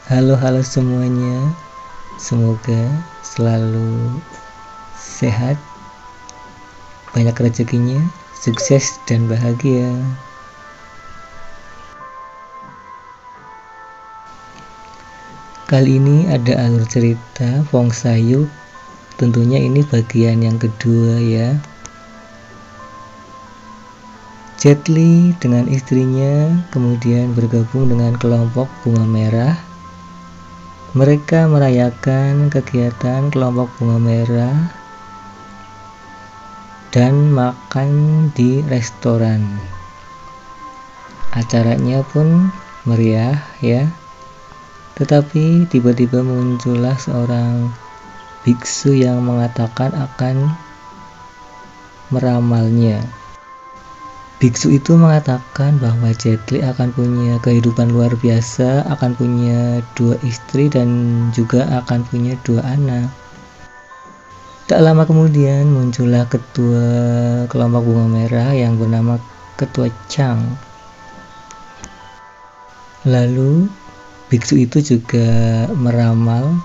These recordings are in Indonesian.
Halo semuanya, semoga selalu sehat, banyak rezekinya, sukses dan bahagia. Kali ini ada alur cerita Fong Sayuk, tentunya ini bagian yang kedua ya. Jet Li dengan istrinya kemudian bergabung dengan kelompok Bunga Merah. Mereka merayakan kegiatan kelompok Bunga Merah dan makan di restoran. Acaranya pun meriah ya. Tetapi tiba-tiba muncullah seorang biksu yang mengatakan akan meramalnya. Biksu itu mengatakan bahwa Jet Li akan punya kehidupan luar biasa, akan punya 2 istri dan juga akan punya 2 anak. Tak lama kemudian muncullah ketua kelompok Bunga Merah yang bernama Ketua Chang. Lalu biksu itu juga meramal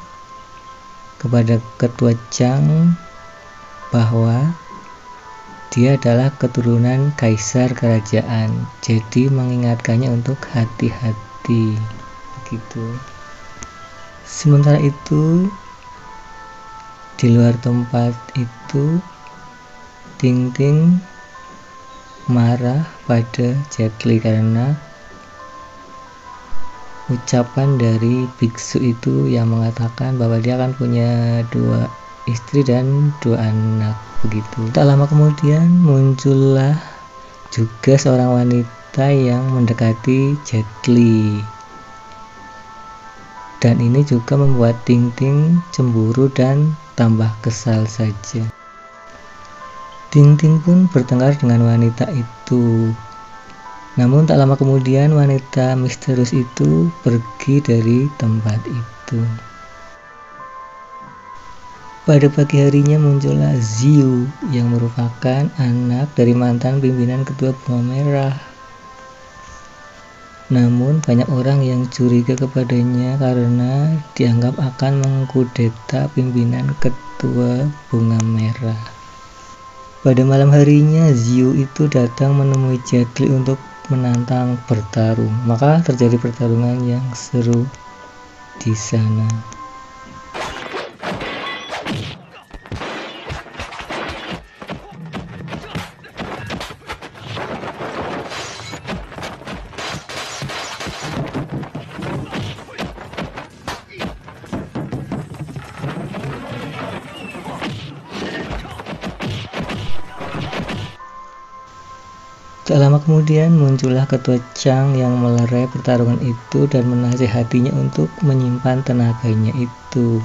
kepada Ketua Chang bahwa dia adalah keturunan kaisar kerajaan, jadi mengingatkannya untuk hati-hati begitu. Sementara itu di luar tempat itu Ting Ting marah pada Jet Li karena ucapan dari biksu itu yang mengatakan bahwa dia akan punya 2 istri dan 2 anak begitu. Tak lama kemudian muncullah juga seorang wanita yang mendekati Jet Li, dan ini juga membuat Ting Ting cemburu dan tambah kesal saja. Ting Ting pun bertengkar dengan wanita itu. Namun tak lama kemudian wanita misterius itu pergi dari tempat itu. Pada pagi harinya muncullah Ziyu yang merupakan anak dari mantan pimpinan ketua Bunga Merah. Namun banyak orang yang curiga kepadanya karena dianggap akan mengkudeta pimpinan ketua Bunga Merah. Pada malam harinya Ziyu itu datang menemui Jet Li untuk menantang bertarung. Maka terjadi pertarungan yang seru di sana. Tak lama kemudian muncullah Ketua Chang yang melerai pertarungan itu dan menasihatinya untuk menyimpan tenaganya itu.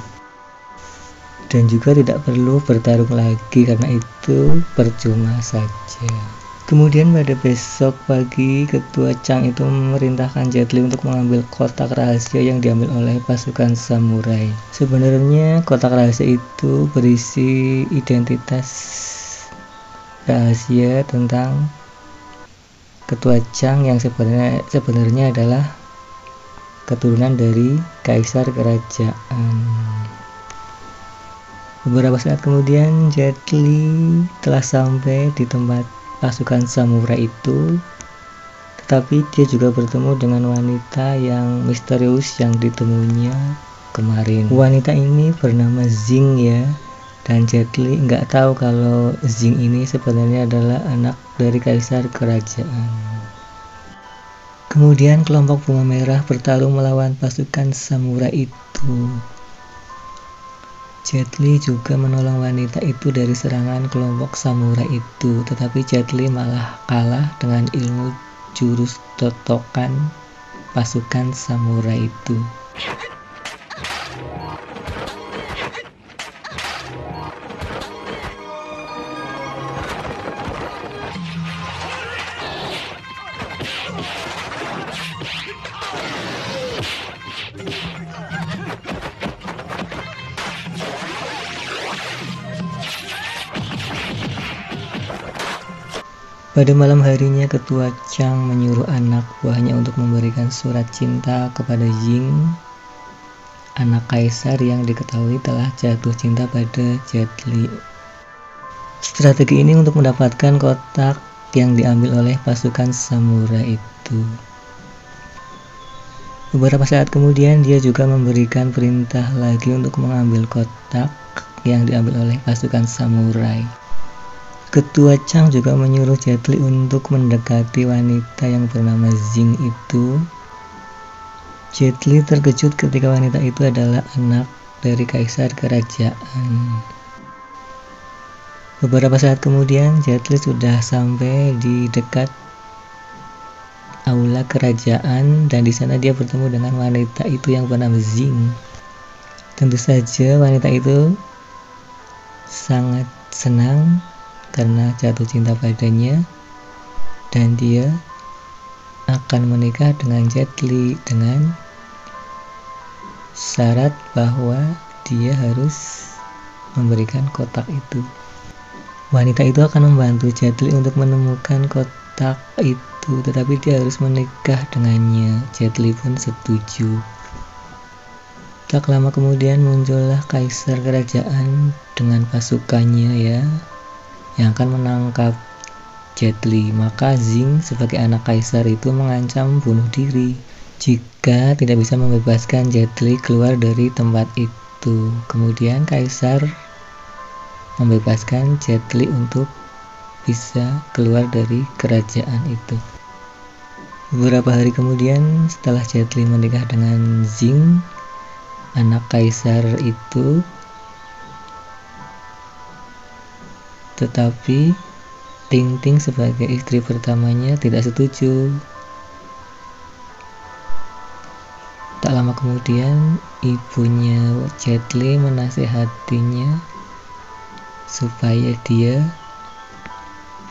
Dan juga tidak perlu bertarung lagi karena itu percuma saja. Kemudian pada besok pagi Ketua Chang itu memerintahkan Jet Li untuk mengambil kotak rahasia yang diambil oleh pasukan samurai. Sebenarnya kotak rahasia itu berisi identitas rahasia tentang Ketua Chang yang sebenarnya adalah keturunan dari kaisar kerajaan. Beberapa saat kemudian Jet Li telah sampai di tempat pasukan samurai itu, tetapi dia juga bertemu dengan wanita yang misterius yang ditemuinya kemarin. Wanita ini bernama Zing ya, dan Jet Li nggak tahu kalau Zing ini sebenarnya adalah anak dari kaisar kerajaan. Kemudian kelompok Bunga Merah bertarung melawan pasukan samurai itu. Jet Li juga menolong wanita itu dari serangan kelompok samurai itu, tetapi Jet Li malah kalah dengan ilmu jurus totokan pasukan samurai itu. Pada malam harinya Ketua Chang menyuruh anak buahnya untuk memberikan surat cinta kepada Ying anak kaisar yang diketahui telah jatuh cinta pada Jet Li. Strategi ini untuk mendapatkan kotak yang diambil oleh pasukan samurai itu. Beberapa saat kemudian dia juga memberikan perintah lagi untuk mengambil kotak yang diambil oleh pasukan samurai. Ketua Chang juga menyuruh Jet Li untuk mendekati wanita yang bernama Jing itu. Jet Li terkejut ketika wanita itu adalah anak dari kaisar kerajaan. Beberapa saat kemudian Jet Li sudah sampai di dekat aula kerajaan dan di sana dia bertemu dengan wanita itu yang bernama Jing. Tentu saja wanita itu sangat senang karena jatuh cinta padanya dan dia akan menikah dengan Jet Li dengan syarat bahwa dia harus memberikan kotak itu. Wanita itu akan membantu Jet Li untuk menemukan kotak itu, tetapi dia harus menikah dengannya. Jet Li pun setuju. Tak lama kemudian muncullah kaisar kerajaan dengan pasukannya yang akan menangkap Jet Li. Maka Jing sebagai anak kaisar itu mengancam bunuh diri jika tidak bisa membebaskan Jet Li keluar dari tempat itu. Kemudian kaisar membebaskan Jet Li untuk bisa keluar dari kerajaan itu. Beberapa hari kemudian setelah Jet Li menikah dengan Jing, anak kaisar itu, tetapi Ting Ting sebagai istri pertamanya tidak setuju. Tak lama kemudian ibunya Jet Li menasehatinya supaya dia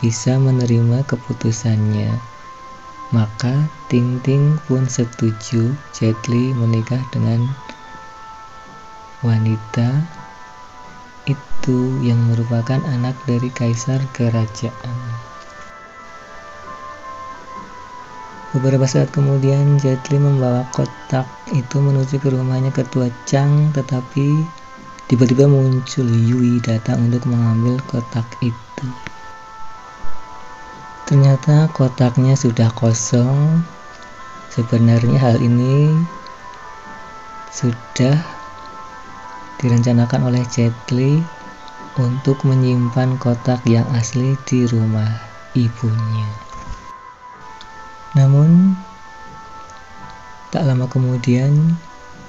bisa menerima keputusannya. Maka Ting Ting pun setuju Jet Li menikah dengan wanita itu yang merupakan anak dari kaisar kerajaan. Beberapa saat kemudian Jet Li membawa kotak itu menuju ke rumahnya ketua Chang, tetapi tiba-tiba muncul Yui datang untuk mengambil kotak itu. Ternyata kotaknya sudah kosong. Sebenarnya hal ini sudah direncanakan oleh Jet Li untuk menyimpan kotak yang asli di rumah ibunya. Namun tak lama kemudian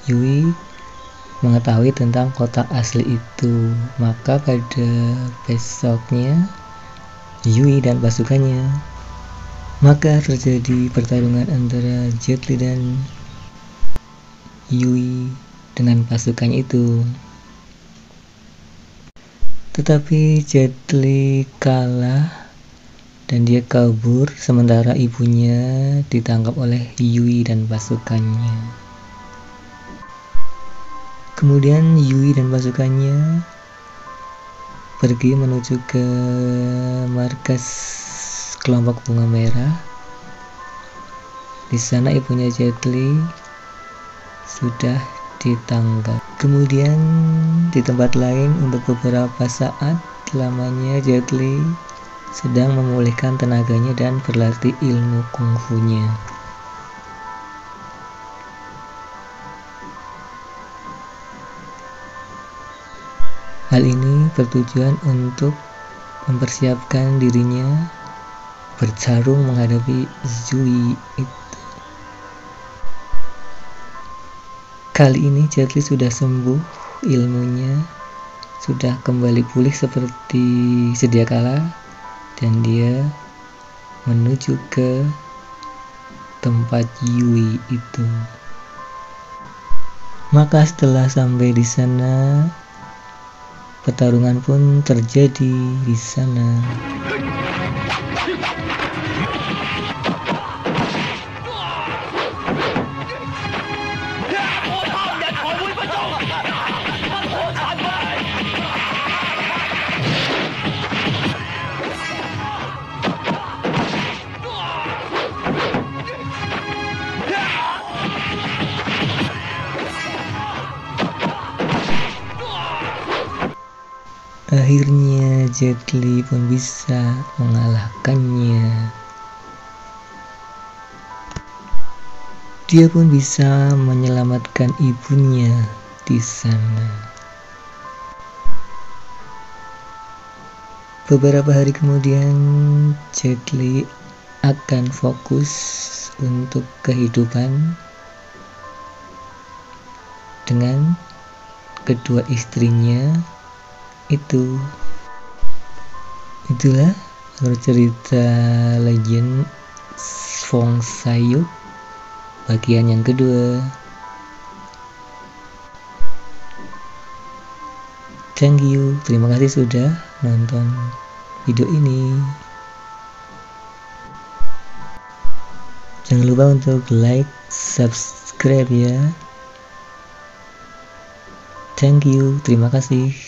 Yui mengetahui tentang kotak asli itu. Maka pada besoknya Yui dan pasukannya, maka terjadi pertarungan antara Jet Li dan Yui dengan pasukannya itu. Tetapi Jet Li kalah dan dia kabur, sementara ibunya ditangkap oleh Yui dan pasukannya. Kemudian Yui dan pasukannya pergi menuju ke markas kelompok bunga merah. Di sana ibunya Jet Li sudah ditangkap. Kemudian di tempat lain untuk beberapa saat lamanya Jet Li sedang memulihkan tenaganya dan berlatih ilmu kungfunya. Hal ini bertujuan untuk mempersiapkan dirinya bertarung menghadapi Zui itu. Kali ini Jet Li sudah sembuh, ilmunya sudah kembali pulih seperti sedia kala, dan dia menuju ke tempat Yui itu. Maka setelah sampai di sana, pertarungan pun terjadi di sana. Akhirnya Jet Li pun bisa mengalahkannya. Dia pun bisa menyelamatkan ibunya di sana. Beberapa hari kemudian, Jet Li akan fokus untuk kehidupan dengan kedua istrinya itu. Itulah alur cerita Legend Fong Sayuk bagian yang kedua. Thank you, terima kasih sudah nonton video ini. Jangan lupa untuk like, subscribe ya. Thank you, terima kasih.